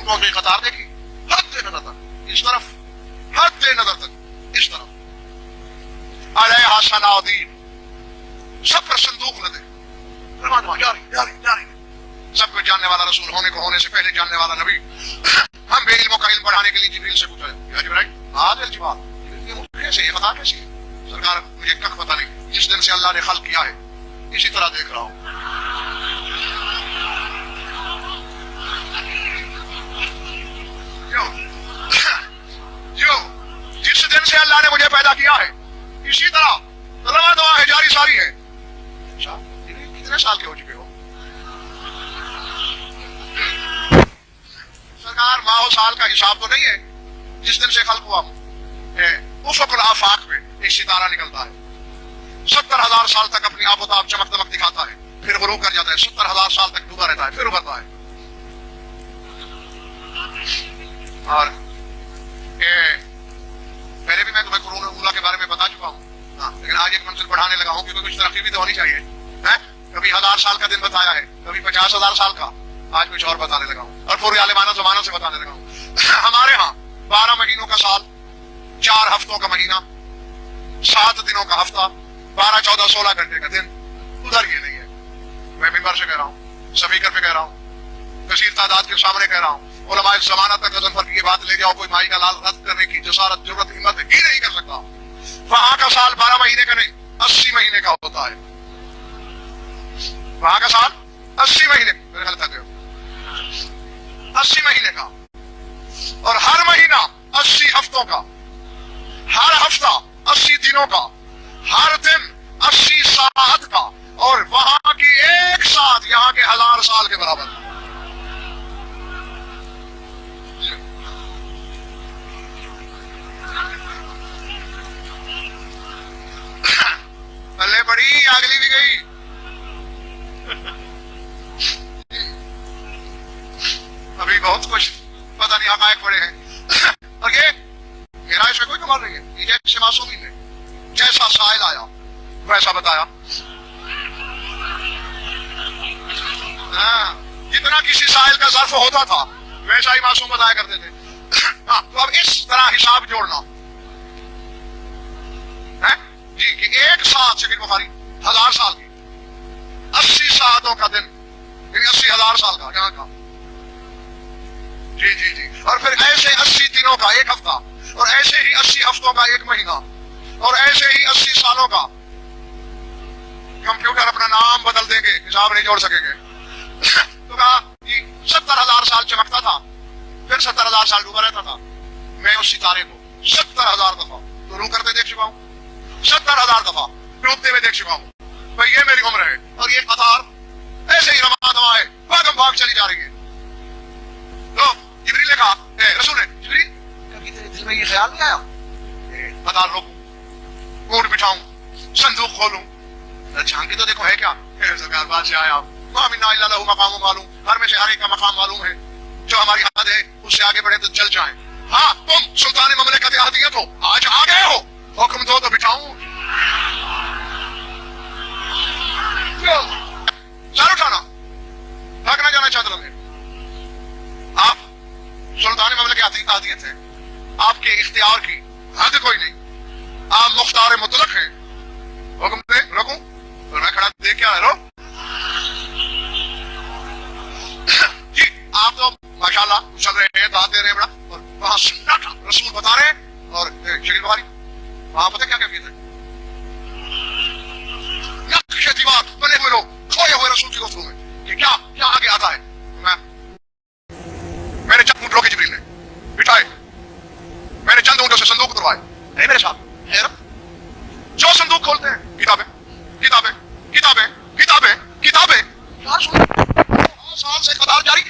ऊँटों की कतार देखी, हद नजर तक इस तरफ, हद नजर तक इस तरफ, अलैहा सनादीन, सब पर संदूक लदे, जारी जारी जारी, सब कुछ जानने वाला रसूल होने को होने से पहले जानने वाला नबी। हम बे इल्मों का इल्म बढ़ाने के लिए जिब्रील से पूछा, या जिब्राइल आज अल-जिबाल, ये कैसे, ये पता कैसी है? सरकार मुझे कख पता नहीं, जिस दिन से अल्लाह ने खल्क किया है इसी तरह देख रहा हूं। जो जिस दिन से अल्लाह ने मुझे पैदा किया है इसी तरह रवा दवा है, जारी सारी है। कितने साल के हो चुके हो सरकार? माह साल का हिसाब तो नहीं है। जिस दिन से खल्क हुआ उफुकुल आफाक में एक सितारा निकलता है, 70,000 साल तक अपनी आबोताब चमक दमक दिखाता है, फिर गुरूब कर जाता है, 70,000 साल तक डूबा रहता है, फिर उभरता है। और पहले भी मैं तुम्हें कुरान उला के बारे में बता चुका हूँ, लेकिन आज एक मंजिल बढ़ाने लगा हूँ क्योंकि कुछ तरक्की भी तो होनी चाहिए है? कभी 1000 साल का दिन बताया है, कभी 50,000 साल का, आज कुछ और बताने लगा हूँ और पूरे आलिमाना जमानों से बताने लगा हूँ। हमारे यहाँ 12 महीनों का साल, 4 हफ्तों का महीना, 7 दिनों का हफ्ता, 12, 14, 16 घंटे का दिन। उधर ये नहीं है। मैं मिंबर से कह रहा हूँ, स्पीकर पे कह रहा हूँ, कसीर तादाद के सामने कह रहा हूँ, उलमाए ज़माना तक गजन फर की ये बात ले जाओ, कोई माई का लाल रद्द करने की जसारत जरूरत हिम्मत ही नहीं कर सकता। वहां का साल 12 महीने का नहीं 80 महीने का होता है। वहां का साल 80 महीने, मेरे ख्याल तक 80 महीने का, और हर महीना 80 हफ्तों का, हर हफ्ता 80 दिनों का, हर दिन 80 सात का, और वहां की एक साथ यहाँ के 1000 साल के बराबर। अल्ले बड़ी अगली भी गई। अभी बहुत कुछ पता नहीं हकायक पड़े हैं और ये मेरा इसमें कोई कमाल नहीं है। ये जैसे मासूमी ने जैसा साइल आया वैसा बताया। जितना किसी साइल का ज़र्फ होता था वैसा ही मासूम बताया करते थे। तो अब इस तरह हिसाब जोड़ना है जी कि एक साथ से बुखारी 1000 साल की 80 सातों का दिन, 80,000 साल का यहाँ का, जी जी जी, और फिर ऐसे 80 दिनों का एक हफ्ता, और ऐसे ही 80 हफ्तों का एक महीना, और ऐसे ही 80 सालों का। कंप्यूटर अपना नाम बदल देंगे, हिसाब नहीं जोड़ सकेंगे। तो कहा कि 70,000 साल चमकता था, फिर 70,000 साल डूबा रहता था। मैं उस सितारे को 70,000 दफा शुरू करते देख चुका हूँ, 70,000 दफा डूबते हुए देख चुका हूँ। भाई ये मेरी उम्र है, और ये कतार ऐसे ही रमा दमा है, भागम भाग चली जा रही है। तो जिब्रील ने कहा, रसूल ने, जिब्रील कभी तेरे दिल में ये ख्याल नहीं आया कतार रोकूं, ऊंट बिठाऊं, संदूक खोलूं, झांकी तो देखो है क्या? सरकार बादशाह आया, मामिना इल्ला लहू मकामुन मालूम, हर में से हर एक का मकाम मालूम है, जो हमारी हद है उससे आगे बढ़े तो चल जाएं। हाँ, तुम सुल्तान ममलिकत अहदियत हो, आज आ गए हो, हुक्म दो तो बिठाऊं। सर उठाना, भागना जाना चादरों में। आप सुल्तान ममलिकत अहदियत है, आपके इख्तियार की हद कोई नहीं, आप मुख्तार मुतलक हैं। हुक्म दे रोकूं, और मैं खड़ा देख क्या रो जी। आप तो माशाल्लाह चल रहे हैं, दाद दे रहे हैं बड़ा, और वहां सन्नाटा, रसूल बता रहे हैं, और शकील बुखारी वहां पता क्या कैफियत है? नक्शे दीवार बने हुए लोग खोए हुए रसूल की गुफ्तगू में कि क्या क्या आगे आता है। मैंने चंद ऊँट रोके जिब्रील ने, बिठाए, मैंने चंद ऊँटों से संदूक उतरवाए, नहीं मेरे साथ जो संदूक खोलते हैं किताबें किताबें किताबें किताबें किताबें। साल से कतार जारी।